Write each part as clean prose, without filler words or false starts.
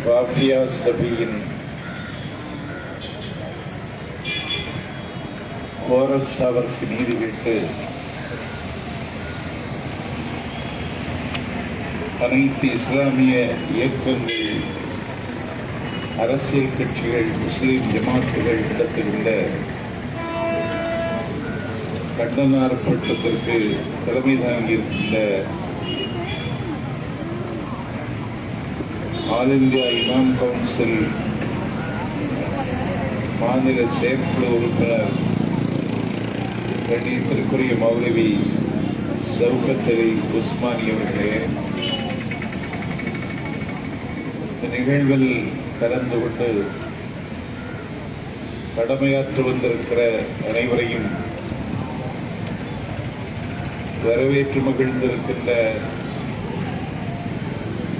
வாஃபியா சபையின் கோரல் சாவருக்கு நீதி கேட்டு அனைத்து இஸ்லாமிய இயக்கங்கள், அரசியல் கட்சிகள், முஸ்லிம் ஜமாத்துகள் நடத்துகின்ற கண்டன ஆர்ப்பாட்டத்திற்கு தலைமை தாங்கியிருக்கின்ற ஆல் இந்தியா இமாம் கவுன்சில் மாநில செயற்குழு உறுப்பினர் கண்ணியத்திற்குரிய மௌலவி சௌகத் அலி உஸ்மானி அவர்களே, இந்த நிகழ்வில் கலந்து கொண்டு கடமையாற்ற வந்திருக்கிற அனைவரையும் வரவேற்று மகிழ்ந்திருக்கின்ற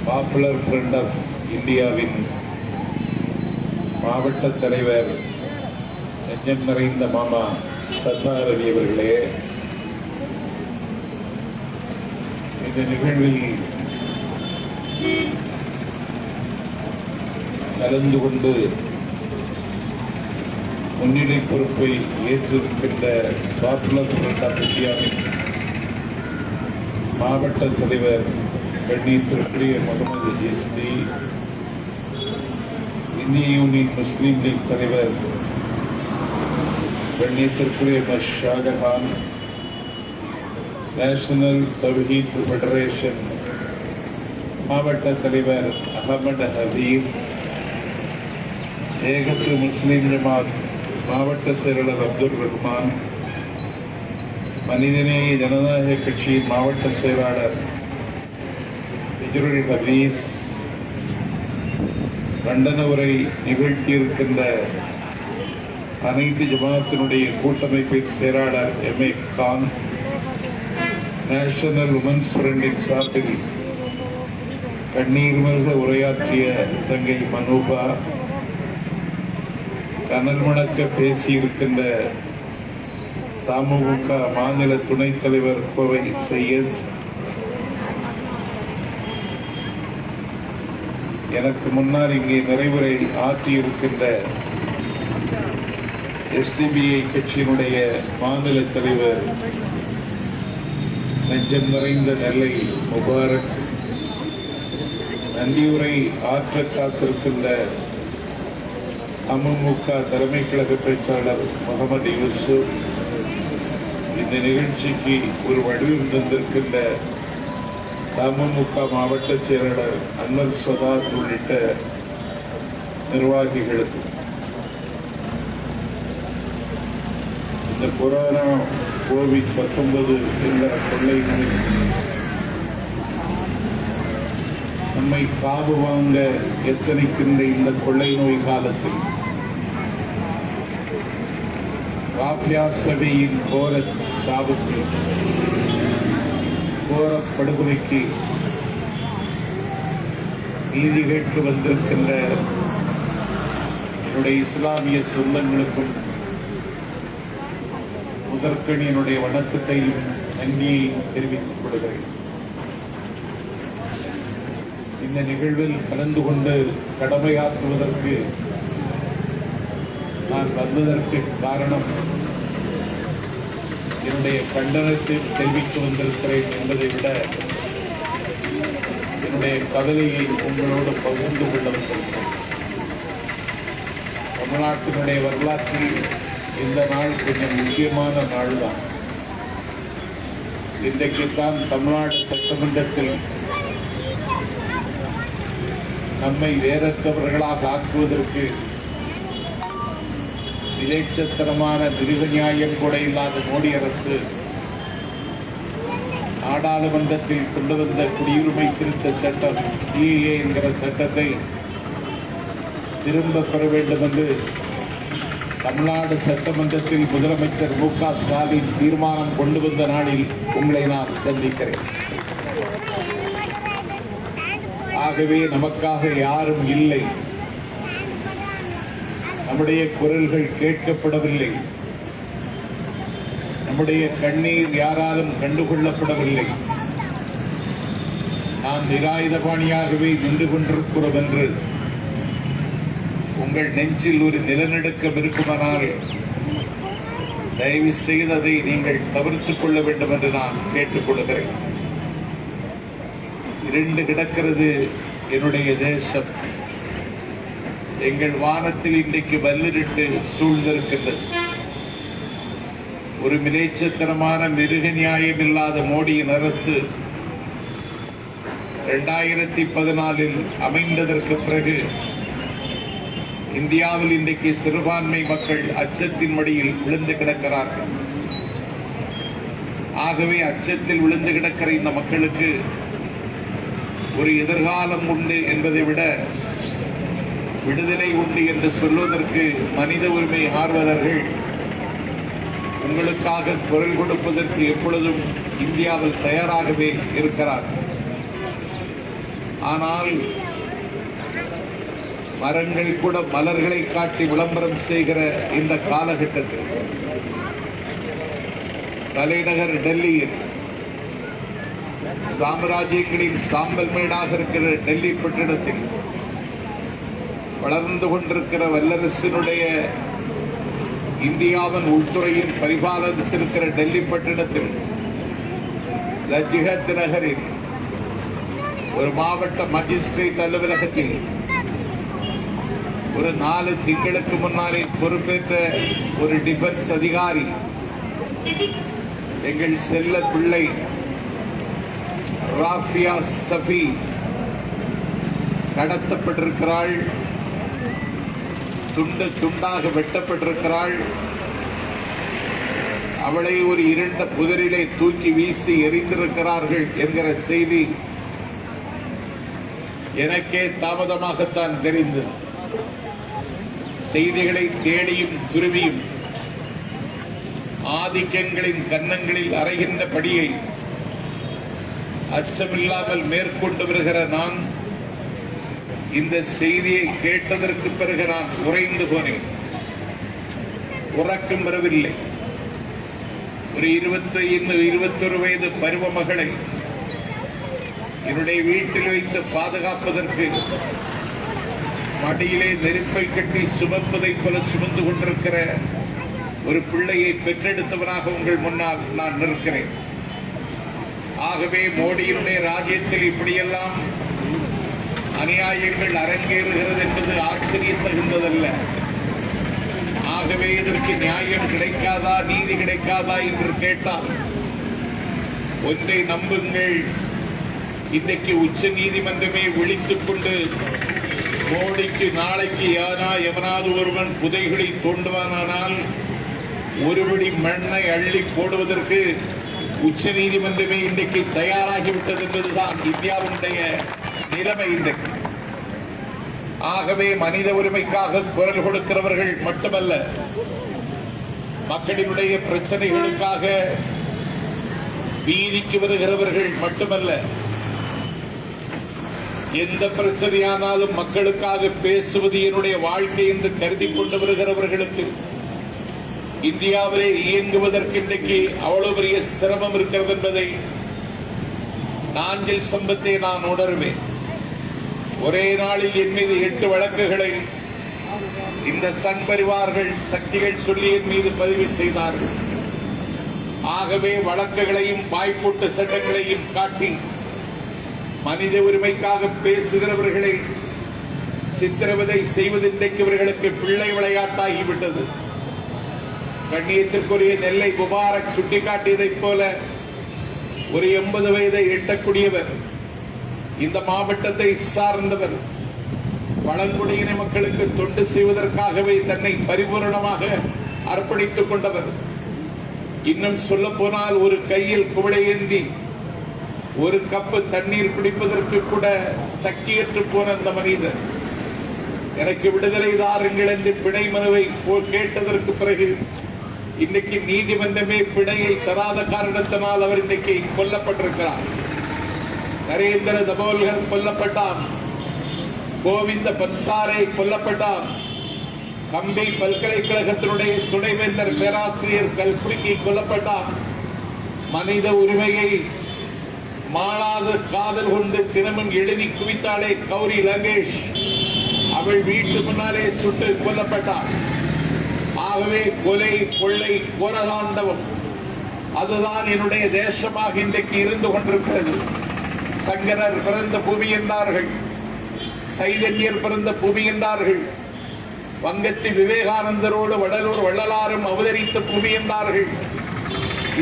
பாப்புலர் ஃப்ரண்ட் ஆஃப் இந்தியாவின் மாவட்ட தலைவர் நெஞ்சம் நிறைந்த மாமா சத்தார் அலி அவர்களே, இந்த நிகழ்வில் கலந்து கொண்டு முன்னிலை பொறுப்பை ஏற்றிருக்கின்ற பாப்புலர் ஃப்ரண்ட் ஆஃப் இந்தியாவின் மாவட்ட தலைவர் கண்ணியத்திற்குரிய முகமது ஜிஸ்தி, இந்திய யூனியன் முஸ்லீம் லீக் தலைவர் கண்ணியத்திற்குரிய ஷாஜஹான், நேஷனல் தவ்ஹீத் ஃபெடரேஷன் மாவட்ட தலைவர் அகமது ஹபீப், ஏகத்து முஸ்லீம் ஜமாத் மாவட்ட செயலாளர் அப்துல் ரஹ்மான், மனிதநேய ஜனநாயக கட்சியின் மாவட்ட செயலாளர் இஜ்ருல் ஹபீஸ், கண்டன உரை நிகழ்த்தியிருக்கின்ற அனைத்து ஜமாத்தினுடைய கூட்டமைப்பின் செயலாளர் எம்.ஏ. கான், நேஷனல் உமன்ஸ் ஃப்ரண்டின் சார்பில் கண்ணீர் மல்க உரையாற்றிய தங்கை மனோபா, கனல் மணக்க பேசியிருக்கின்ற தமுக மாநில துணைத் தலைவர் கோவை சையத், எனக்கு முன்னால் இங்கே நிறைவுரை ஆற்றியிருக்கின்ற எஸ்டிபிஐ கட்சியினுடைய மாநில தலைவர் நெஞ்சம் நிறைந்த நெல்லை முபாரக், நன்றியுரை ஆற்ற காத்திருக்கின்ற அமமுக தலைமை கழக பேச்சாளர் முகமது யூசுப், இந்த நிகழ்ச்சிக்கு ஒரு வடிவம் தந்திருக்கின்ற அமமுக மாவட்ட செயலாளர் அன்வர் சதாத் உள்ளிட்ட நிர்வாகிகளுக்கு, இந்த கொரோனா கோவிட்-19 என்கிற கொள்ளை நோய் நம்மை காவு வாங்க எத்தனைக்கின்ற இந்த கொள்ளை நோய் காலத்தில் வாஃபியா சபையின் கோர சாவுக்கு, கோர படுகொலைக்கு நீதி கேட்டு வந்திருக்கின்ற என்னுடைய இஸ்லாமிய சொந்தங்களுக்கும் முதற்கண் என்னுடைய வணக்கத்தையும் நன்றியையும் தெரிவித்துக் கொள்கிறேன். இந்த நிகழ்வில் கலந்து கொண்டு கடமையாற்றுவதற்கு நான் வந்ததற்கு காரணம் என்னுடைய கண்டனத்தை தெரிவித்து வந்திருக்கிறேன் என்பதை விட என்னுடைய கவலையை உங்களோடு பகிர்ந்து கொள்ள வந்திருக்கிறேன். தமிழ்நாட்டினுடைய வரலாற்றில் இந்த நாள் கொஞ்சம் முக்கியமான நாள் தான். இன்றைக்குத்தான் தமிழ்நாடு சட்டமன்றத்தில் நம்மை வேறற்றவர்களாக ஆக்குவதற்கு விலைச்சத்தனமான மிருக நியாயம் கூட இல்லாத மோடி அரசு நாடாளுமன்றத்தில் கொண்டு வந்த குடியுரிமை திருத்த சட்டம் சிஏஏ என்கிற சட்டத்தை திரும்ப பெற வேண்டும் என்று தமிழ்நாடு சட்டமன்றத்தில் முதலமைச்சர் மு.க. ஸ்டாலின் தீர்மானம் கொண்டு வந்த நாளில் உங்களை நான் சந்திக்கிறேன். ஆகவே நமக்காக யாரும் இல்லை, நம்முடைய குரல்கள் கேட்கப்படவில்லை, நம்முடைய கண்ணீர் யாராலும் கண்டுகொள்ளப்படவில்லை. நாம் நிராயுதபாணியாகவே நின்று கொண்டிருக்கிறோம் என்று உங்கள் நெஞ்சில் ஒரு நிலநடுக்கம் இருக்குமானால் தயவு செய்ததை நீங்கள் தவிர்த்துக் கொள்ள வேண்டும் என்று நான் கேட்டுக்கொள்கிறேன். இரண்டு கிடக்கிறது என்னுடைய தேசம். எங்கள் வானத்தில் இன்றைக்கு வல்லிருட்டு சூழ்ந்திருக்கின்றது. ஒரு மிலேச்சத்தனமான மிருக நியாயம் இல்லாத மோடியின் அரசு 2014 அமைந்ததற்கு பிறகு இந்தியாவில் இன்றைக்கு சிறுபான்மை மக்கள் அச்சத்தின் மடியில் விழுந்து கிடக்கிறார்கள். ஆகவே அச்சத்தில் விழுந்து கிடக்கிற இந்த மக்களுக்கு ஒரு எதிர்காலம் உண்டு என்பதை விட விடுதலை உண்டு என்று சொல்வதற்கு மனித உரிமை ஆர்வலர்கள் உங்களுக்காக குரல் கொடுப்பதற்கு எப்பொழுதும் இந்தியாவில் தயாராகவே இருக்கிறார். ஆனால் மரங்கள் கூட மலர்களை காட்டி விளம்பரம் செய்கிற இந்த காலகட்டத்தில் தலைநகர் டெல்லியில் சாம்ராஜ்யங்களின் சாம்பல் மேடாக இருக்கிற டெல்லி பட்டணத்தில் வளர்ந்து கொண்டிருக்கிற வல்லரசினுடைய இந்தியாவின் உள்துறையின் பரிபாலனத்திருக்கிற டெல்லி பட்டணத்தில் லஜ்ஜத் நகரில் ஒரு மாவட்ட மஜிஸ்ட்ரேட் அலுவலகத்தில் ஒரு 4 திங்களுக்கு முன்னாலே பொறுப்பேற்ற ஒரு டிஃபென்ஸ் அதிகாரி எங்கள் செல்ல பிள்ளை ராஃபியா சஃபி கடத்தப்பட்டிருக்கிறாள், துண்டு துண்டாக வெட்டப்பட்டிருக்கிறாள். அவளை ஒரு இருண்ட புதரிலே தூக்கி வீசி எறிந்திருக்கிறார்கள் என்கிற செய்தி எனக்கே தாமதமாகத்தான் தெரிந்தது. செய்திகளை தேடியும் துருவியும் ஆதிக்கங்களின் கன்னங்களில் அறைகின்ற படியை அச்சமில்லாமல் மேற்கொண்டு வருகிற நான் இந்த செய்தியை கேட்டதற்கு பிறகு நான் உறைந்து போனேன். உறக்கம் வரவில்லை. ஒரு 21 வயது பருவ மகளை என்னுடைய வீட்டில் வைத்து பாதுகாப்பதற்கு மடியிலே நெருப்பை கட்டி சுமப்பதை போல சுமந்து கொண்டிருக்கிற ஒரு பிள்ளையை பெற்றெடுத்தவனாக உங்கள் முன்னால் நான் நிற்கிறேன். ஆகவே மோடியினுடைய ராஜ்யத்தில் இப்படியெல்லாம் அநியாயங்கள் அரங்கேறுகிறது என்பது ஆச்சரியம் தகுந்ததல்ல. ஆகவே இதற்கு நியாயம் கிடைக்காதா, நீதி கிடைக்காதா என்று கேட்டால் ஒன்றை நம்புங்கள், இன்றைக்கு உச்ச நீதிமன்றமே விழித்துக் கொண்டு மோடிக்கு நாளைக்கு எவனாவது ஒருவன் புதைகளை தோண்டுவானால் ஒருபடி மண்ணை அள்ளி போடுவதற்கு உச்ச நீதிமன்றமே இன்றைக்கு தயாராகிவிட்டது என்பதுதான் இந்தியாவுடைய நிலைமை இன்றைக்கு. ஆகவே மனித உரிமைக்காக குரல் கொடுக்கிறவர்கள் மட்டுமல்ல, மக்களினுடைய பிரச்சனைகளுக்காக வீதிக்கு வருகிறவர்கள் மட்டுமல்ல, எந்த பிரச்சனையானாலும் மக்களுக்காக பேசுவது என்னுடைய வாழ்க்கை என்று கருதி கொண்டு வருகிறவர்களுக்கு இந்தியாவிலே இயங்குவதற்கு இன்றைக்கு அவ்வளவு பெரிய சிரமம் இருக்கிறது என்பதை நாஞ்சில் சம்பத்தை நான் உணர்வேன். ஒரே நாளில் என் மீது 8 வழக்குகளை இந்த சங் பரிவார்கள் சக்திகள் சொல்லி என் மீது பதிவு செய்தார்கள். ஆகவே வழக்குகளையும் வாய்ப்பூட்டு சட்டங்களையும் காட்டி மனித உரிமைக்காக பேசுகிறவர்களை சித்திரவதை செய்வது இன்றைக்கு இவர்களுக்கு பிள்ளை விளையாட்டாகிவிட்டது. கண்ணியத்திற்குரிய நெல்லை முபாரக் சுட்டிக்காட்டியதைப் போல ஒரு 80 வயதை எட்டக்கூடியவர், இந்த மாவட்டத்தை சார்ந்தவர், பழங்குடியின மக்களுக்கு தொண்டு செய்வதற்காகவே தன்னை பரிபூரணமாக அர்ப்பணித்துக் கொண்டவர். இன்னும் சொல்ல போனால் ஒரு கையில் குவளையேந்தி ஒரு கப்பு தண்ணீர் குடிப்பதற்கு கூட சக்தியற்று போன அந்த மனிதர் எனக்கு விடுதலை தாருங்கள் என்று பிணை மனுவை கேட்டதற்கு பிறகு இன்னைக்கு நீதிமன்றமே பிணையை தராத காரணத்தினால் அவர் இன்னைக்கு கொல்லப்பட்டிருக்கிறார். நரேந்திர தபோல்கர் கொல்லப்பட்டான், கோவிந்த பன்சாரே கொல்லப்பட்டான், கம்பை பல்கலைக்கழகத்தினுடைய துணைவேந்தர் பேராசிரியர் கல்புரிக்கி கொல்லப்பட்டான். மனித உரிமையை மாளாத காதல் கொண்டு தினமும் எழுதி குவித்தாளே கௌரி லங்கேஷ், அவள் வீட்டு முன்னாலே சுட்டு கொல்லப்பட்டாள். ஆகவே கொலை, கொள்ளை, கோரதாண்டவம் அதுதான் என்னுடைய தேசமாக இன்றைக்கு இருந்து கொண்டிருக்கிறது. சங்கரர் பிறந்த பூமி என்றார்கள், சைதன்யர் பிறந்த பூமி என்றார்கள், வங்கத்தில் விவேகானந்தரோடு வடலூர் வள்ளலாரும் அவதரித்த பூமி என்றார்கள்.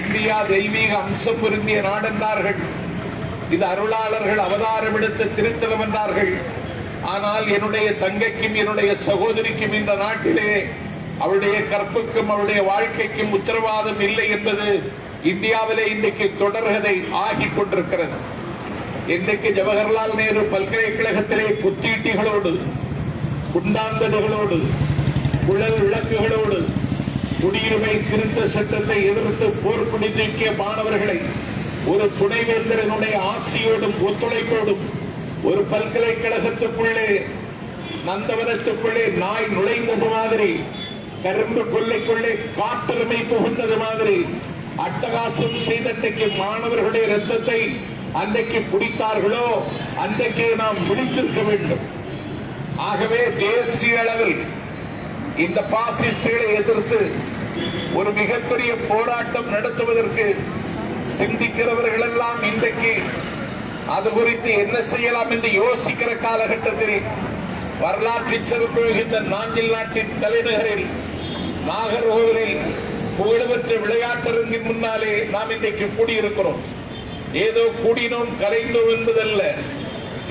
இந்தியா தெய்வீக அம்சம் பொருந்திய நாடென்றார்கள். இது அருளாளர்கள் அவதாரம் எடுத்த திருத்தலம் என்றார்கள். ஆனால் என்னுடைய தங்கைக்கும் என்னுடைய சகோதரிக்கும் இந்த நாட்டிலே அவளுடைய கற்புக்கும் அவளுடைய வாழ்க்கைக்கும் உத்தரவாதம் இல்லை என்பது இந்தியாவிலே இன்றைக்கு தொடர்கதை ஆகிக் கொண்டிருக்கிறது. இன்றைக்கு ஜவஹர்லால் நேரு பல்கலைக்கழகத்திலே குத்தீட்டிகளோடு, குண்டாந்தடுகளோடு, குழல் விளக்குகளோடு குடியுரிமை திருத்த சட்டத்தை எதிர்த்து போர்க்குடி தூக்கிய மாணவர்களை ஒரு துணைவேந்தரனுடைய ஆசியோடும் ஒத்துழைப்போடும் ஒரு பல்கலைக்கழகத்துக்குள்ளே, நந்தவனத்துக்குள்ளே நாய் நுழைந்தது மாதிரி, கரும்பு கொல்லைக்குள்ளே காட்டெருமை புகுந்தது மாதிரி அட்டகாசம் செய்த மாணவர்களுடைய ரத்தத்தை அன்றைக்கு குடித்தார்களோ அன்றைக்கே நாம் விழித்திருக்க வேண்டும். ஆகவே தேசிய அளவில் இந்த பாசிஸ்டுகளை எதிர்த்து ஒரு மிகப்பெரிய போராட்டம் நடத்துவதற்கு சிந்திக்கிறவர்கள் எல்லாம் இன்றைக்கு அது குறித்து என்ன செய்யலாம் என்று யோசிக்கிற காலகட்டத்தில் வரலாற்று சிறப்பு மிகுந்த நாஞ்சில் நாட்டின் தலைநகரில் நாகர்கோவிலில் புகழ்பெற்ற விளையாட்டரங்கின் முன்னாலே நாம் இன்றைக்கு கூடியிருக்கிறோம். ஏதோ கூடினோம் கலைந்தோம் என்பதல்ல,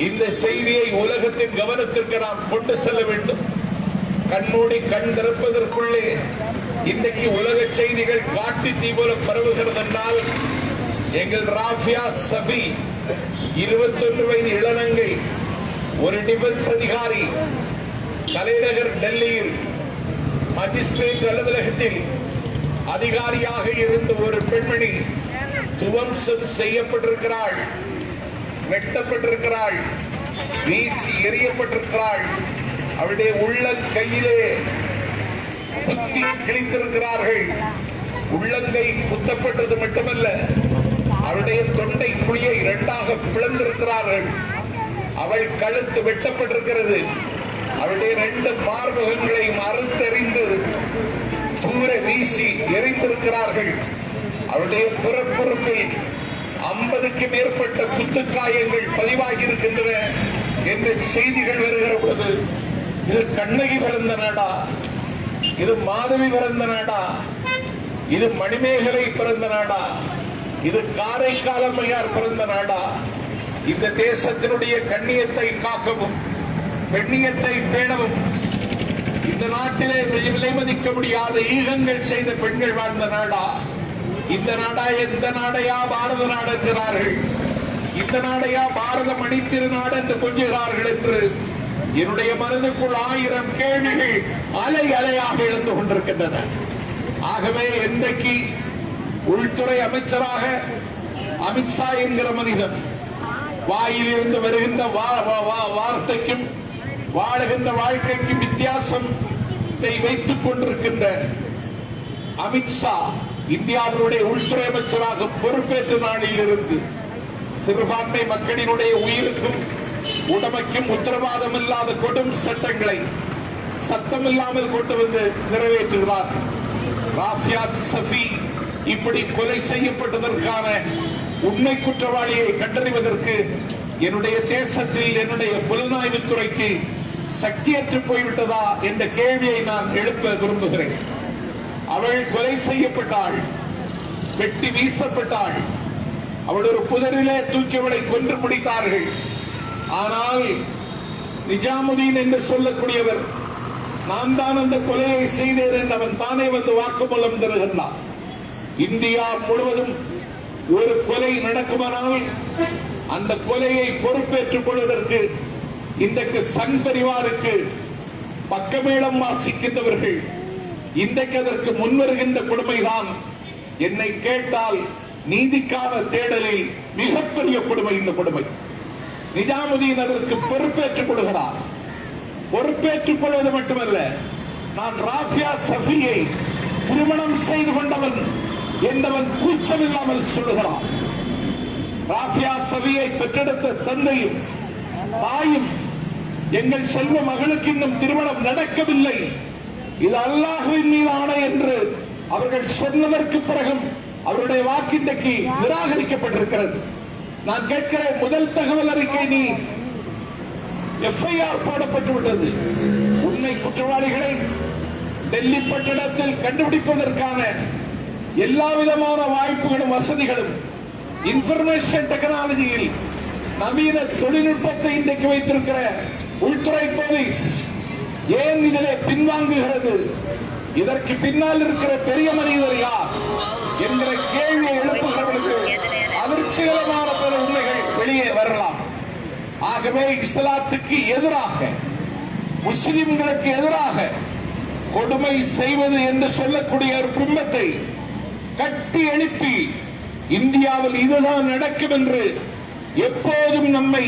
இந்த செய்தியை உலகத்தின் கவனத்திற்கு நாம் கொண்டு செல்ல வேண்டும். கண்மூடி கண் திறப்பதற்குள்ளே இன்றைக்கு உலக செய்திகள் காட்டு தீ போல பரவுகிறது என்றால், எங்கள் ராஃபியா சஃபி 21 வயது இளநங்கை, ஒரு டிஃபென்ஸ் அதிகாரி, தலைநகர் டெல்லியில் மஜிஸ்ட்ரேட் அலுவலகத்தில் அதிகாரியாக இருந்த ஒரு பெண்மணி துவம்சம் செய்யப்பட்டிருக்கிறாள், வெட்டப்பட்டிருக்கிறாள், வீசி எறியப்பட்டிருக்கிறாள். அவருடைய உள்ளங்கையிலே குத்தி கிழித்திருக்கிறார்கள். உள்ளங்கை குத்தப்பட்டது மட்டுமல்ல, அவருடைய தொண்டை குழியை 2ஆக பிளந்திருக்கிறார்கள். அவள் கழுத்து வெட்டப்பட்டிருக்கிறது. அவருடைய 2 மார்பகங்களையும் அறுத்தெறிந்து தூர வீசி எரிந்திருக்கிறார்கள். அவருடைய புறப்புறுப்பில் 50க்கு மேற்பட்ட குத்துக்காயங்கள் பதிவாகி இருக்கின்றன என்று செய்திகள் வருகிற பொழுது, இது கண்ணகி பிறந்த நாடா? இது மாதவி பிறந்த நாடா? இது மணிமேகலை பிறந்த நாடா? இது காரைக்கால் அம்மையார் பிறந்த நாடா? இந்த தேசத்தினுடைய கண்ணியத்தை காக்கவும் பெண்ணியத்தை பேணவும் இந்த நாட்டிலே விலை மதிக்க முடியாத ஈகங்கள் செய்த பெண்கள் வாழ்ந்த நாடா? இந்த நாடா எந்த நாடையா பாரத நாடு என்கிறார்கள், இந்த நாடையா பாரத மணித்திரு நாடு என்று கொஞ்சுகிறார்கள் என்று என்னுடைய மனதுக்குள் 1000 கேள்விகள் அலை அலையாக எழுந்து கொண்டிருக்கின்றன. ஆகவே இன்றைக்கு உள்துறை அமைச்சராக அமித்ஷா என்கிற மனிதன் வாயிலிருந்து வருகின்ற வார்த்தைக்கும் வாழுகின்ற வாழ்க்கைக்கும் வித்தியாசத்தை வைத்துக் கொண்டிருக்கின்ற அமித்ஷா இந்தியாவினுடைய உள்துறை அமைச்சராக பொறுப்பேற்ற நாளில் இருந்து சிறுபான்மை மக்களினுடைய உயிருக்கும் உடமைக்கும் உத்தரவாதம் இல்லாத கொடும் சட்டங்களை சத்தமில்லாமல் கொண்டு வந்து நிறைவேற்றுகிறார். ராஃபியா சஃபி இப்படி கொலை செய்யப்பட்டதற்கான உண்மை குற்றவாளியை கண்டறிவதற்கு என்னுடைய தேசத்தில் என்னுடைய புலனாய்வுத்துறைக்கு சக்தியற்று போய்விட்டதா என்ற கேள்வியை நான் எழுப்ப விரும்புகிறேன். அவள் கொலை செய்யப்பட்டாள், வெட்டி வீசப்பட்டாள். அவள் ஒரு புதரிலே தூக்கியவளை கொன்று முடித்தார்கள். ஆனால் நிஜாமுதீன் என்று சொல்லக்கூடியவர் நான் தான் அந்த கொலையை செய்தேன் என்று அவன் தானே வந்து வாக்குமூலம் தருகின்றான். இந்தியா முழுவதும் ஒரு கொலை நடக்குமானால் அந்த கொலையை பொறுப்பேற்றுக் கொள்வதற்கு இன்றைக்கு சங் பரிவாருக்கு பக்கமேளம் வாசிக்கின்றவர்கள் இன்றைக்கு அதற்கு முன்வருகின்ற கொடுமைதான். என்னை கேட்டால் நீதிக்கான தேடலில் மிகப்பெரிய கொடுமை இந்த கொடுமை. நிஜாமுதீன் அதற்கு பொறுப்பேற்றுக் கொள்கிறார். பொறுப்பேற்றுக் கொள்வது மட்டுமல்ல, நான் ராஃபியா சஃபியை திருமணம் செய்து கொண்டவன் என்றவன் கூச்சமில்லாமல் சொல்லுகிறான். ராஃபியா சஃபியை பெற்றெடுத்த தந்தையும் தாயும் எங்கள் செல்வ மகளுக்கு இன்னும் திருமணம் நடக்கவில்லை, இது அல்லாஹ்வின் மீது ஆணை என்று அவர்கள் சொன்னதற்கு பிறகும் அவருடைய வாக்கு இன்றைக்கு நிராகரிக்கப்பட்டிருக்கிறது. நான் கேட்கிறேன், முதல் தகவல் அறிக்கை நீ எஃப்ஐஆர் போடப்பட்டு விட்டது. உண்மை குற்றவாளிகளை டெல்லி பட்டணத்தில் கண்டுபிடிப்பதற்கான எல்லா விதமான வாய்ப்புகளும் வசதிகளும் இன்ஃபர்மேஷன் டெக்னாலஜியில் நவீன தொழில்நுட்பத்தை இன்றைக்கு வைத்திருக்கிற உள்துறை போலீஸ் ஏன் இதிலே பின்வாங்குகிறது? இதற்கு பின்னால் இருக்கிற பெரிய மனிதர் யார் என்கிற கேள்வியை எழுப்புகிறவர்களுக்கு அதிர்ச்சிகரமான பல உண்மைகள் வெளியே வரலாம். ஆகவே இஸ்லாத்துக்கு எதிராக, முஸ்லிம்களுக்கு எதிராக கொடுமை செய்வது என்று சொல்லக்கூடிய ஒரு பிம்பத்தை கட்டி எழுப்பி இந்தியாவில் இதுதான் நடக்கும் என்று எப்போதும் நம்மை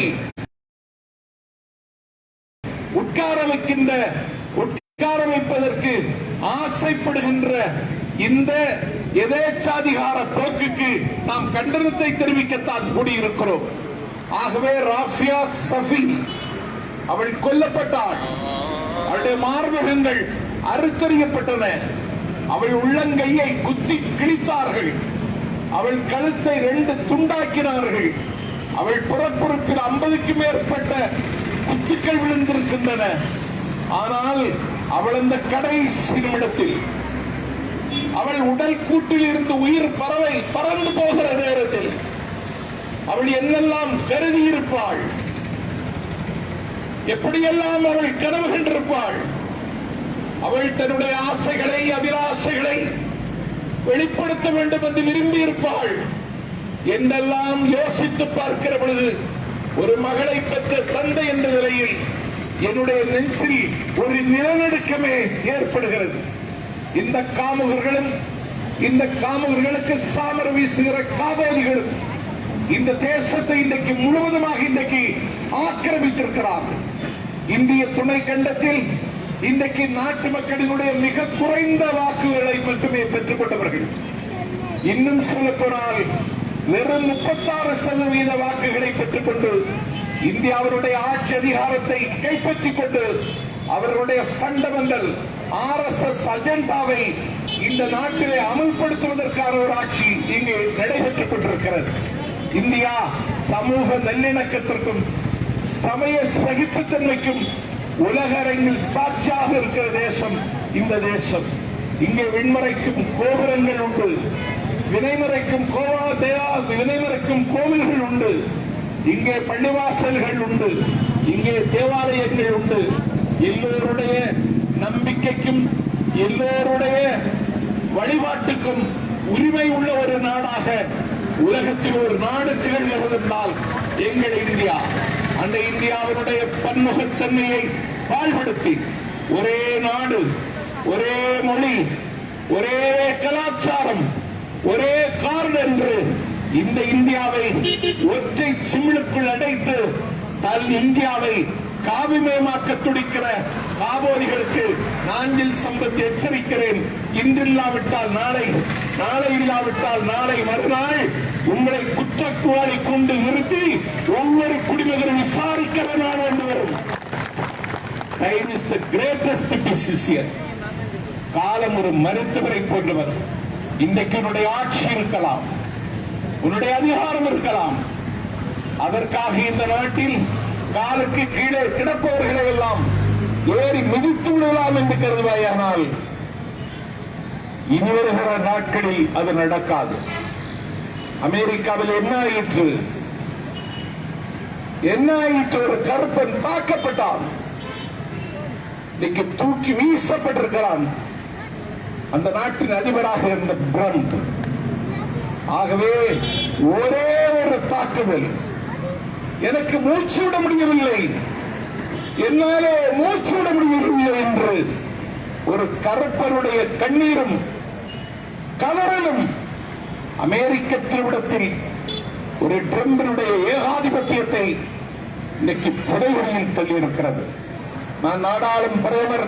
உட்கார வைப்பதற்கு ஆசைப்படுகின்ற இந்த எதேச்சாதிகார போக்குக்கு நாம் கண்டனத்தை தெரிவிக்கத்தான் கூடியிருக்கிறோம். ஆகவே ராஃபியா சஃபி அவள் கொல்லப்பட்டாள், அவளுடைய மார்பகங்கள் அறுத்தறியப்பட்டன, அவள் உள்ளங்கையை குத்தி கிழித்தார்கள், அவள் கழுத்தை 2 துண்டாக்கினார்கள், அவள் புறப்புறுப்பில் 50க்கும் மேற்பட்ட குத்துக்கள் விழுந்திருக்கின்றன. ஆனால் அவள் அந்த கடைசி நிமிடத்தில் அவள் உடல் கூட்டில் இருந்து உயிர் பறந்து போகிற நேரத்தில் அவள் என்னெல்லாம் கருதி இருப்பாள், எப்படியெல்லாம் அவள் கனவு கண்டிருப்பாள். அவள் தன்னுடைய ஆசைகளை, அபிலாஷைகளை வெளிப்படுத்த வேண்டும் என்று விரும்பி இருப்பாள். என்னெல்லாம் யோசித்து பார்க்கிற பொழுது ஒரு மகளை பெற்ற தந்தை என்ற நிலையில் என்னுடைய நெஞ்சில் ஒரு நிலநடுக்கமே ஏற்படுகிறது. இந்த காமுகர்களும், இந்த காமுகர்களுக்கு சாமர் வீசுகிற காதோலிகளும் இந்த தேசத்தை இன்றைக்கு முழுவதுமாக இன்றைக்கு ஆக்கிரமித்திருக்கிறார்கள். இந்திய துணை கண்டத்தில் இன்றைக்கு நாட்டு மக்களினுடைய மிக குறைந்த வாக்குகளை மட்டுமே பெற்றுக் கொண்டவர்கள். இன்னும் சொல்ல போனால் வெறும் 36% வாக்குகளை பெற்றுக் கொண்டு இந்தியாவுடைய ஆட்சி அதிகாரத்தை கைப்பற்றிக் கொண்டு அவர்களுடைய ஃபண்டமெண்டல் RSS அஜெண்டாவை இந்த நாட்டிலே அமல்படுத்துவதற்கான ஒரு ஆட்சி இங்கு நடைபெற்றுக் கொண்டிருக்கிறது. இந்தியா சமூக நல்லிணக்கத்திற்கும் சமய சகிப்புத்தன்மைக்கும் உலக அரங்கில் சாட்சியாக இருக்கிற தேசம் இந்த தேசம். இங்கே விண்மறைக்கும் கோபுரங்கள் உண்டு, வினைமறைக்கும் கோவில்கள் உண்டு, இங்கே பள்ளிவாசல்கள் உண்டு, இங்கே தேவாலயங்கள் உண்டு. எல்லோருடைய நம்பிக்கைக்கும் எல்லோருடைய வழிபாட்டுக்கும் உரிமை உள்ள ஒரு நாடாக உலகத்தில் ஒரு நாடு திகழ்கிறது என்றால் எங்கள் இந்தியா. அந்த இந்தியாவினுடைய பன்முகத்தன்மையை பாழ்படுத்தி ஒரே நாடு, ஒரே மொழி, ஒரே கலாச்சாரம், ஒரே கார்டு என்று இந்த இந்தியாவை ஒற்றை சிமிழுக்குள் அடைத்து தன் இந்தியாவை காவிமயமாக்க துடிக்கிற காபோலிகளுக்கு நாஞ்சில் சம்பத் எச்சரிக்கிறேன். இன்றில்லாவிட்டால் நாளை, நாளை இல்லாவிட்டால் நாளை மறுநாள் உங்களை குற்றக்குவாரி கொண்டு நிறுத்தி ஒவ்வொரு குடிமகனும் விசாரிக்க வேண்டாம் என்று வரும். Time is the greatest physician. காலம் ஒரு மருத்துவரை போன்றவர். இன்றைக்கு உன்னுடைய ஆட்சி இருக்கலாம், உன்னுடைய அதிகாரம் இருக்கலாம், அதற்காக இந்த நாட்டில் காலுக்கு கீழே கிடப்பவர்களை எல்லாம் ஏறி மிதித்து விடலாம் என்று கருதுவாயானால் இனி வருகிற நாட்களில் அது நடக்காது. அமெரிக்காவில் என்ன ஆயிற்று? ஒரு கருப்பன் தாக்கப்பட்டான், இன்னைக்கு தூக்கி வீசப்பட்டிருக்கிறான் அந்த நாட்டின் அதிபராக இருந்த ட்ரம்ப். ஆகவே ஒரே ஒரு தாக்குதல், எனக்கு மூச்சு விட முடியவில்லை, என்னாலே மூச்சு விட முடியவில்லை என்று ஒரு கருப்பருடைய கண்ணீரும் கதறலும் அமெரிக்க திருவிடத்தில் ஒரு ட்ரம்பினுடைய ஏகாதிபத்தியத்தை இன்னைக்கு புதைவெளியில் தள்ளியிருக்கிறது. நான் நாடாளும் பிரதமர்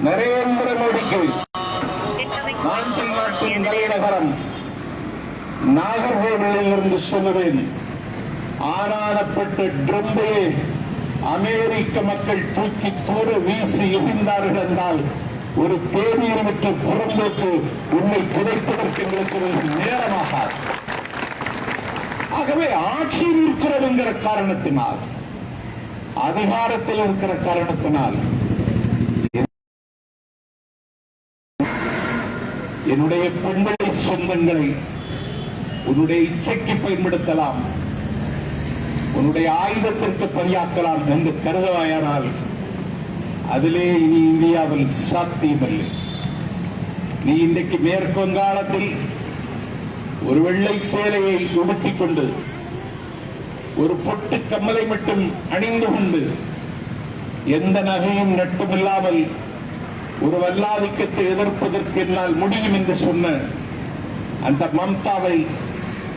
நரேந்திர மோடிக்கு நாஞ்சில் நாட்டின் தலைநகரம் நாகர்கோவிலில் இருந்து சொல்லுவேன், ஆனானப்பட்ட ட்ரம்பையே அமெரிக்க மக்கள் தூக்கி தூர வீசி எறிந்தார்கள் என்றால் ஒரு தேநீர் விட்டு புறம்போக்கு உன்னை புதைப்பதற்கு எங்களுக்கு நேரமாகாது. ஆகவே ஆட்சியில் இருக்கிறது என்கிற காரணத்தினால், அதிகாரத்தில் இருக்கிற காரணத்தினால் என்னுடைய பெண்களை சொந்தங்களை உன்னுடைய இச்சைக்கு பயன்படுத்தலாம், உன்னுடைய ஆயுதத்திற்கு பணியாக்கலாம் என்று கருதவாயானால் அதிலே இனி இந்தியாவில் சாத்தியமில்லை. நீ இன்றைக்கு மேற்கு வங்காளத்தில் ஒரு வெள்ளை சேலையை உடுத்திக் கொண்டு ஒரு பொட்டு கம்மலை மட்டும் அணிந்து கொண்டு எந்த நகையும் நட்டுமில்லாமல் ஒரு வல்லாதிக்கத்தை எதிர்ப்பதற்கு என்னால் முடியும் என்று சொன்ன அந்த மம்தாவை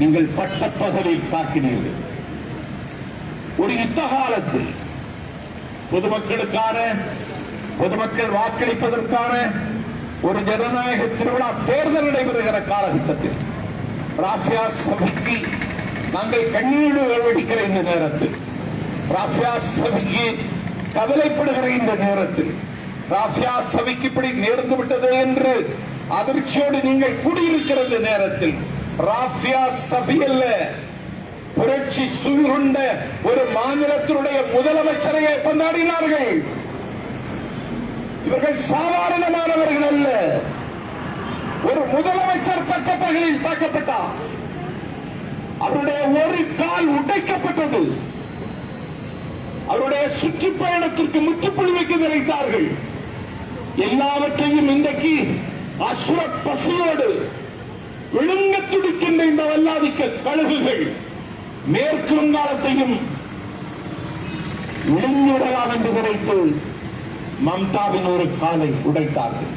நீங்கள் பட்டப்பகலில் தாக்கினீர்கள். ஒரு யுத்த காலத்தில் பொதுமக்கள் வாக்களிப்பதற்கான ஒரு ஜனநாயக திருவிழா தேர்தல் நடைபெறுகிற காலகட்டத்தில் ராஃபியா சபிக்கு நாங்கள் கண்ணீர் வெடிக்கிற இந்த நேரத்தில், ராஃபியா சபிக்கு கவலைப்படுகிற இந்த நேரத்தில், ராஃபியா சபிக்கு இப்படி நேர்ந்து விட்டது என்று அதிர்ச்சியோடு நீங்கள் கூடியிருக்கிற இந்த நேரத்தில் ராஃபியா சபி அல்ல, புரட்சி சூழ்கொண்ட ஒரு மாநிலத்தினுடைய முதலமைச்சரையே கொண்டாடினார்கள். இவர்கள் சாதாரணமானவர்கள் அல்ல. ஒரு முதலமைச்சர் பட்டப்பகலில் தாக்கப்பட்டார். அவருடைய ஒரு கால் உடைக்கப்பட்டது. அவருடைய சுற்றுப்பயணத்திற்கு முற்றுப்புள்ளி வைக்க நினைத்தார்கள். எல்லாவற்றையும் இன்றைக்கு அசுர பசியோடு விழுங்க துடிக்கின்ற இந்த வல்லாதிக்க கழுகுகள் மேற்கு வங்காளத்தையும் விழுங்கிவிடலாம் என்று நினைத்து மம்தாவின் ஒரு காலை உடைத்தார்கள்.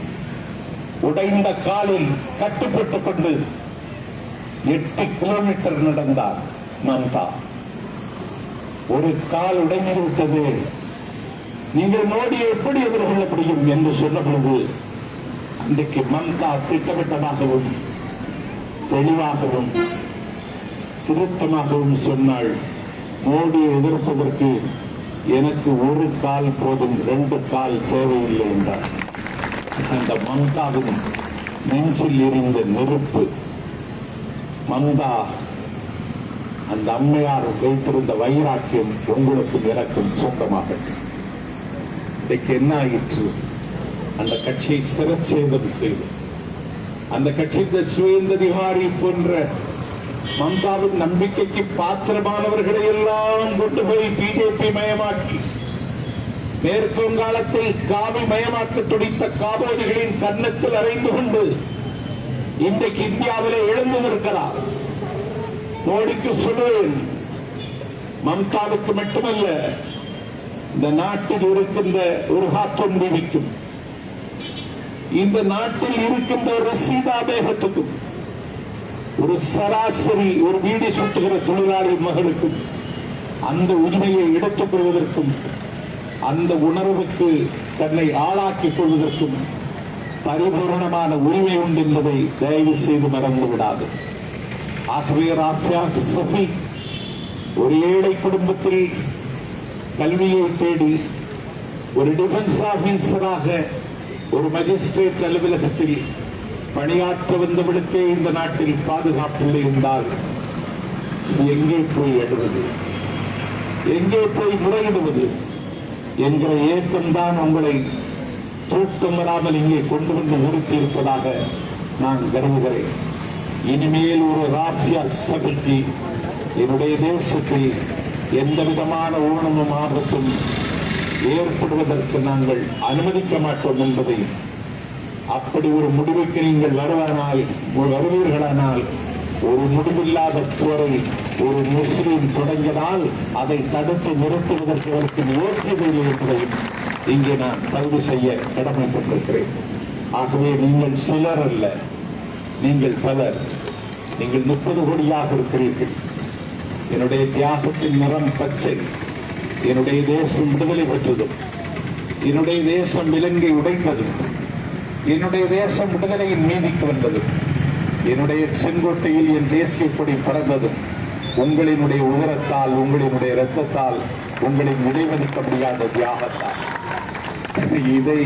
உடைந்த காலில் கட்டுப்பட்டுக் கொண்டு 8 கிலோமீட்டர் நடந்தார் மம்தா. ஒரு கால் உடைந்து விட்டது, நீங்கள் மோடியை எப்படி எதிர்கொள்ள முடியும் என்று சொன்ன பொழுது இன்றைக்கு மம்தா திட்டவட்டமாகவும் தெளிவாகவும் திருத்தமாகவும் சொன்னாள், மோடியை எதிர்ப்பதற்கு எனக்கு ஒரு கால் போதும், 2 கால் தேவையில்லை என்றார். அந்த மம்தாவின் நெஞ்சில் எரிந்த நெருப்பு, மம்தா அந்த அம்மையார் வைத்திருந்த வைராக்கியம் உங்களுக்கு எனக்கும் சொந்தமாக. இன்றைக்கு என்ன ஆயிற்று? அந்த கட்சியை சிரச்சேதம் செய்து அந்த கட்சியின் சுயந்ததிகாரி போன்ற மம்தாவின் நம்பிக்கைக்கு பாத்திரமானவர்களை எல்லாம் கொண்டு போய் பிஜேபி மயமாக்கி மேற்கு வங்காளத்தை காவி மயமாக்க துடித்த காபோதிகளின் கன்னத்தில் அறைந்து கொண்டு இன்றைக்கு இந்தியாவிலே எழுந்து நிற்கிறார். மோடிக்கு சொல்லுவேன், மம்தாவுக்கு மட்டுமல்ல, இந்த நாட்டில் இருக்கின்ற ஒரு ஹாத்தோன் பிவிக்கும், இந்த நாட்டில் இருக்கின்ற ரசீதா பேகத்துக்கும், ஒரு சராசரி ஒரு வீடு சுட்டுகிற தொழிலாளி மகளுக்கும் அந்த உரிமையை எடுத்துக் கொள்வதற்கும் அந்த உணர்வுக்கு தன்னை ஆளாக்கிக் கொள்வதற்கும் பரிபூர்ணமான உரிமை உண்டு என்பதை தயவு செய்து மறந்து விடாது. ஆகவே ராஃபியா சஃபி ஒரு ஏழை குடும்பத்தில் கல்வியை தேடி ஒரு டிஃபென்ஸ் ஆபீசராக ஒரு மஜிஸ்ட்ரேட் அலுவலகத்தில் பணியாற்ற வந்தவளுக்கே இந்த நாட்டில் பாதுகாப்பில்லை என்றால் எங்கே போய் எழுவது, எங்கே போய் முறையிடுவது என்கிற ஏக்கம்தான் உங்களை தூக்கம் வராமல் இங்கே கொண்டு வந்து நிறுத்தி இருப்பதாக நான் கருதுகிறேன். இனிமேல் ஒரு ராஃபியா சபைக்கு என்னுடைய தேசத்தில் எந்த விதமான ஊனமும் ஆபத்தும் ஏற்படுவதற்கு நாங்கள் அனுமதிக்க மாட்டோம் என்பதை, அப்படி ஒரு முடிவுக்கு நீங்கள் வருவீர்களானால் ஒரு முடிவில்லாத போரை ஒரு முஸ்லிம் தொடங்கினால் அதை தடுத்து நிறுத்துவதற்கு அவருக்கு யோசியதில்லை என்பதையும் இங்கே நான் பதிவு செய்ய கடமைப்பட்டிருக்கிறேன். ஆகவே நீங்கள் சிலர் அல்ல, நீங்கள் பலர், நீங்கள் 30 கோடியாக இருக்கிறீர்கள். என்னுடைய தியாகத்தின் நிறம் பச்சை. என்னுடைய தேசம் விடுதலை பெற்றதும், என்னுடைய தேசம் இலங்கை உடைத்ததும், என்னுடைய தேசம் விடுதலையின் மீதிக்கு வந்ததும், என்னுடைய செங்கோட்டையில் என் தேசிய கொடி பறந்ததும் உங்களினுடைய உதரத்தால், உங்களினுடைய இரத்தத்தால், உங்களின் விலைமதிக்க முடியாத தியாகத்தான். இதை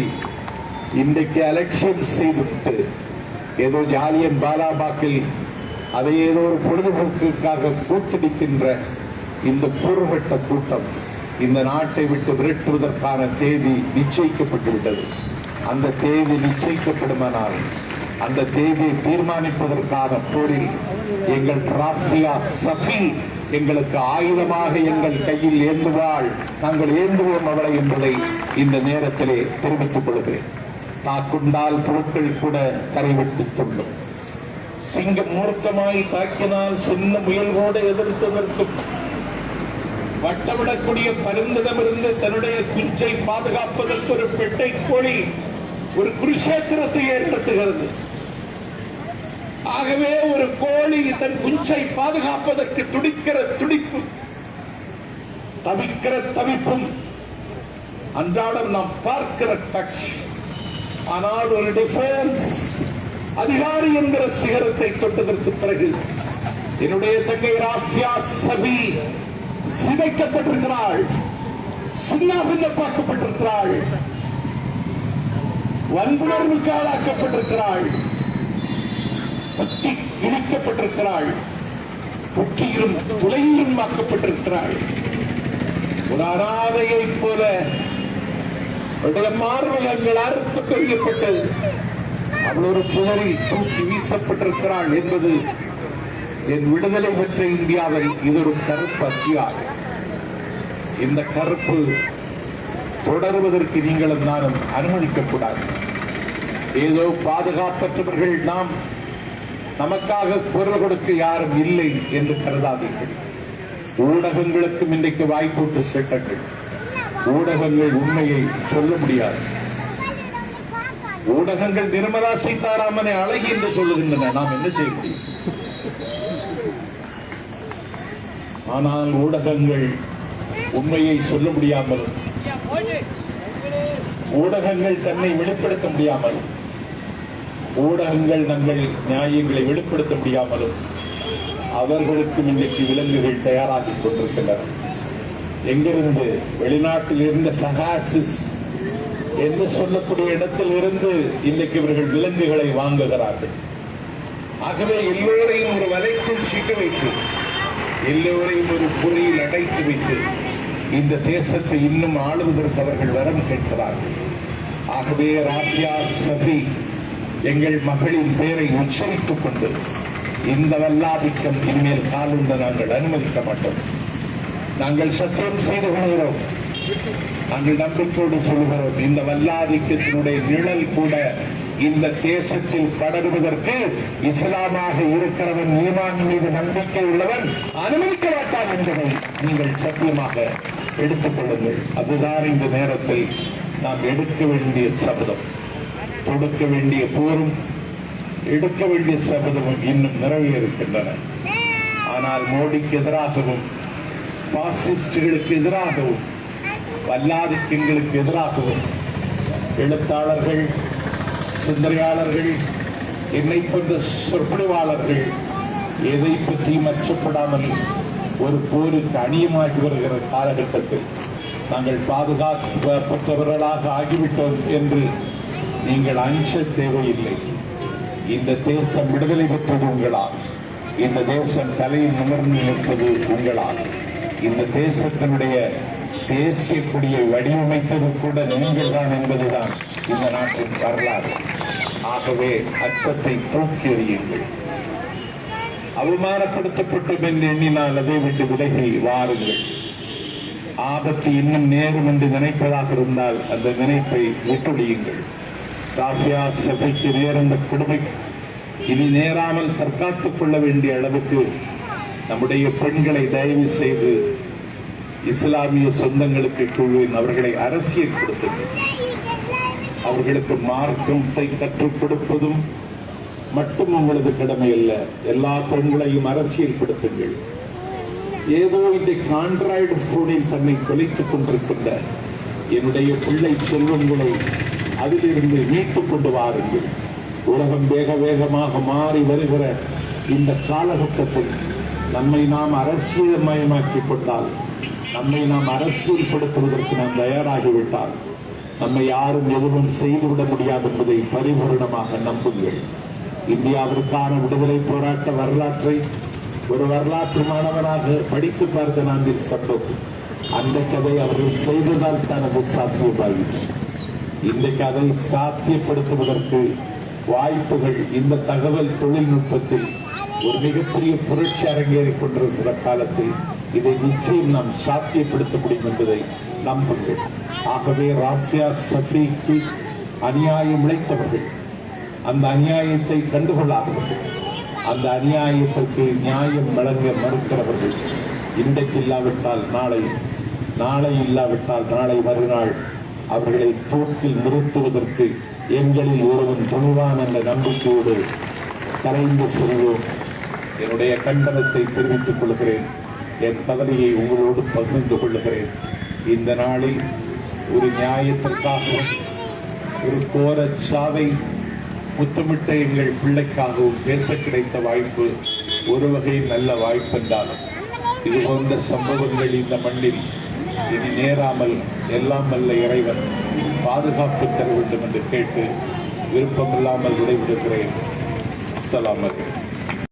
இன்றைக்கு எலெக்ஷன் செய்துவிட்டு ஏதோ ஜாலியன் பாலாபாக்கில் அதை ஏதோ ஒரு பொழுதுபோக்குக்காக கூத்தடிக்கின்ற இந்த கூறுகட்ட கூட்டம் இந்த நாட்டை விட்டு விரட்டுவதற்கான தேதி நிச்சயிக்கப்பட்டு விட்டது. அந்த தேதி நிச்சயிக்கப்படுமானால் அந்த தேதியை தீர்மானிப்பதற்கான போரில் எங்கள் ராஃபியா சஃபி எங்களுக்கு ஆயுதமாக எங்கள் கையில் ஏந்துவாள், நாங்கள் ஏந்துவோம் அவளை என்பதை இந்த நேரத்திலே தெரிவித்துக் கொள்கிறேன். தாக்குண்டால் பொருட்கள் கூட கரைவிட்டு சொல்லும். சிங்கம் மூர்க்கமாய் தாக்கினால் சின்ன முயல்வோடு எதிர்த்ததற்கும் வட்டமிடக்கூடிய பருந்திடமிருந்து தன்னுடைய குஞ்சை பாதுகாப்பதற்கு ஒரு பெட்டை கோழி ஒரு குருஷேத்திரத்தை ஏற்படுத்துகிறது. ஆகவே ஒரு கோழி தன் குஞ்சை பாதுகாப்பதற்கு துடிக்கிற துடிப்பு, தவிக்கிற தவிப்பும் அன்றாடம் நாம் பார்க்கிற காட்சி. ஆனால் ஒரு டிஃபென்ஸ் அதிகாரி என்கிற சிகரத்தை தொட்டதற்கு பிறகு என்னுடைய தங்கை ராஃபியா சபி சிதைக்கப்பட்டிருக்கிறாள், சின்னாபின்னப்பாக்கப்பட்டிருக்கிறாள், வன்புணர்வுக்கு ஆளாக்கப்பட்டிருக்கிறாள், பற்றி இணைக்கப்பட்டிருக்கிறாள், புற்றியிலும் துளையிலும் ஆக்கப்பட்டிருக்கிறாள். ஒரு அனாதையை போல மார்பகங்கள் அறுத்து கொள்ளப்பட்டது. அவள் ஒரு புதரில் தூக்கி வீசப்பட்டிருக்கிறாள் என்பது என் விடுதலை பெற்ற இந்தியாவில் இது ஒரு கருப்பு அத்தியாயம். இந்த கருப்பு தொடர்வதற்கு நீங்களும் நானும் அனுமதிக்கக்கூடாது. ஏதோ பாதுகாப்பற்றவர்கள் நாம், நமக்காக குரல் கொடுக்க யாரும் இல்லை என்று கருதாதீர்கள். ஊடகங்களுக்கும் இன்றைக்கு வாய்ப்பூட்டு சட்டங்கள். ஊடகங்கள் உண்மையை சொல்ல முடியாது. ஊடகங்கள் நிர்மலா சீதாராமனை அழகி என்று சொல்லுகின்றன. நாம் என்ன செய்ய முடியும்? ஆனால் ஊடகங்கள் உண்மையை சொல்ல முடியாமலும், ஊடகங்கள் தன்னை வெளிப்படுத்த முடியாமலும், ஊடகங்கள் தங்கள் நியாயங்களை வெளிப்படுத்த முடியாமலும் அவர்களுக்கும் இன்றைக்கு விலங்குகள் தயாராகிக் கொண்டிருக்கின்றன. எங்கிருந்து? வெளிநாட்டில் இருந்த சகாசிஸ் என்று சொல்லக்கூடிய இடத்தில் இருந்து இன்றைக்கு இவர்கள் விலங்குகளை வாங்குகிறார்கள். ஆகவே எல்லோரையும் ஒரு வலைக்குள் சிக்க வைத்து, எல்லோரையும் ஒரு பொறியில் அடைத்து வைத்து இந்த தேசத்தை இன்னும் ஆளுவதற்கு அவர்கள் வரம் கேட்கிறார்கள். ஆகவே ராஃபியா சஃபி எங்கள் மகளின் பெயரை உச்சரித்துக் கொண்டு இந்த வல்லாதிக்கம் இனிமேல் காலுந்த நாங்கள் அனுமதிக்க மாட்டோம். நாங்கள் சத்தியம் செய்து கொள்கிறோம், நாங்கள் நம்பிக்கையோடு சொல்கிறோம், இந்த வல்லாதிக்கத்தினுடைய நிழல் கூட இந்த தேசத்தில் படருவதற்கு இஸ்லாமாக இருக்கிறவன், ஈமான் மீது நம்பிக்கை உள்ளவன் அனுமதிக்க மாட்டான் என்பதை நீங்கள் சத்தியமாக எடுத்துக் கொள்ளுங்கள். அதுதான் இந்த நேரத்தில் நாம் எடுக்க வேண்டிய சபதம். தொடுக்க வேண்டிய போரும் எடுக்க வேண்டிய சபதமும் இன்னும் நிறைவேறுகின்றன. ஆனால் மோடிக்கு எதிராகவும், பாசிஸ்டுகளுக்கு எதிராகவும், வல்லாதிக்கங்களுக்கு எதிராகவும் எழுத்தாளர்கள், சிந்தனையாளர்கள், என்னை போன்ற சொற்பொழிவாளர்கள் எதை பற்றியும் அச்சப்படாமல் ஒரு போருக்கு அணியமாகி வருகிற காலகட்டத்தில் நாங்கள் பாதுகாப்பற்றவர்களாக ஆகிவிட்டோம் என்று நீங்கள் அஞ்ச தேவையில்லை. இந்த தேசம் விடுதலை பெற்றது உங்களால். இந்த தேசம் தலையில் நிமிர்ந்து நிற்பது உங்களால். இந்த தேசத்தினுடைய தேசிய கொடியை வடிவமைத்தது கூட நீங்கள் தான் என்பதுதான் இந்த நாட்டின் வரலாறு. ஆகவே அச்சத்தை தூக்கி எறியுங்கள். அவமானப்படுத்தப்பட்டோம் என்று எண்ணினால் அதை விட்டு விலகி வாருங்கள். ஆபத்து இன்னும் நேரும் என்று நினைப்பதாக இருந்தால் அந்த நினைப்பை விட்டுடியுங்கள். ராஃபியா சபைக்கு நேர்ந்த கொடுமை இனி நேராமல் தற்காத்துக் கொள்ள வேண்டிய அளவுக்கு நம்முடைய பெண்களை தயவு செய்து இஸ்லாமிய சொந்தங்களுக்கு குழுவின் அவர்களை அரசியல்படுத்துங்கள். அவர்களுக்கு மார்க்கத்தை கற்றுக் கொடுப்பதும் மட்டும் உங்களது கடமை அல்ல, எல்லா பெண்களையும் அரசியல்படுத்துங்கள். ஏதோ இன்றைக்கு ஆண்ட்ராய்டு போனில் தன்னை தொலைத்துக் கொண்டிருக்கின்ற என்னுடைய பிள்ளை செல்வங்களை அதிலிருந்து மீட்டுக் கொண்டு வாருங்கள். உலகம் வேக வேகமாக மாறி வருகிற இந்த காலகட்டத்தில் நம்மை நாம் அரசியல்மயமாக்கிக் கொண்டால் நம்மை நாம் அரசியல்படுத்துவதற்கு நாம் தயாராகிவிட்டால் நம்மை யாரும் எதுவும் செய்துவிட முடியாது என்பதை பரிபூர்ணமாக நம்புங்கள். இந்தியாவிற்கான விடுதலை போராட்ட வரலாற்றை ஒரு வரலாற்று மாணவனாக படித்து பார்த்த நான் சம்பவம். அந்த கதை அவர்கள் செய்ததால் தான் அது சாத்தியமாயிற்று. இன்றைக்கு அதை சாத்தியப்படுத்துவதற்கு வாய்ப்புகள் இந்த தகவல் தொழில்நுட்பத்தில் ஒரு மிகப்பெரிய புரட்சி அரங்கேறிக் கொண்டிருக்கிற காலத்தில் இதை நிச்சயம் நாம் சாத்தியப்படுத்த முடியும் என்பதை நம்புங்கள். ஆகவே ராஃபியா சஃபீக்கு அநியாயம் இழைத்தவர்கள், அந்த அநியாயத்தை கண்டுகொள்ளாதவர்கள், அந்த அநியாயத்திற்கு நியாயம் வழங்க மறுக்கிறவர்கள் இன்றைக்கு இல்லாவிட்டால் நாளை, நாளை இல்லாவிட்டால் நாளை மறுநாள் அவர்களை தூக்கில் நிறுத்துவதற்கு எங்களில் ஒருவன் துணிவான் என்ற நம்பிக்கையோடு கரைந்து செல்வோம். என்னுடைய கண்டனத்தை தெரிவித்துக் கொள்கிறேன். என் கவலையை உங்களோடு பகிர்ந்து கொள்ளுகிறேன். இந்த நாளில் ஒரு நியாயத்திற்காகவும் ஒரு கோர சாவை முத்தமிட்ட எங்கள் பிள்ளைக்காகவும் பேச கிடைத்த வாய்ப்பு ஒரு வகையில் நல்ல வாய்ப்பு என்றாலும் இது போன்ற சம்பவங்கள் இந்த மண்ணில் இனி நேராமல் எல்லாம் வல்ல இறைவன் பாதுகாப்பு தர வேண்டும் என்று கேட்டு விருப்பமில்லாமல் விடைபெறுகிறேன். அஸ்ஸலாமு அலைக்கும்.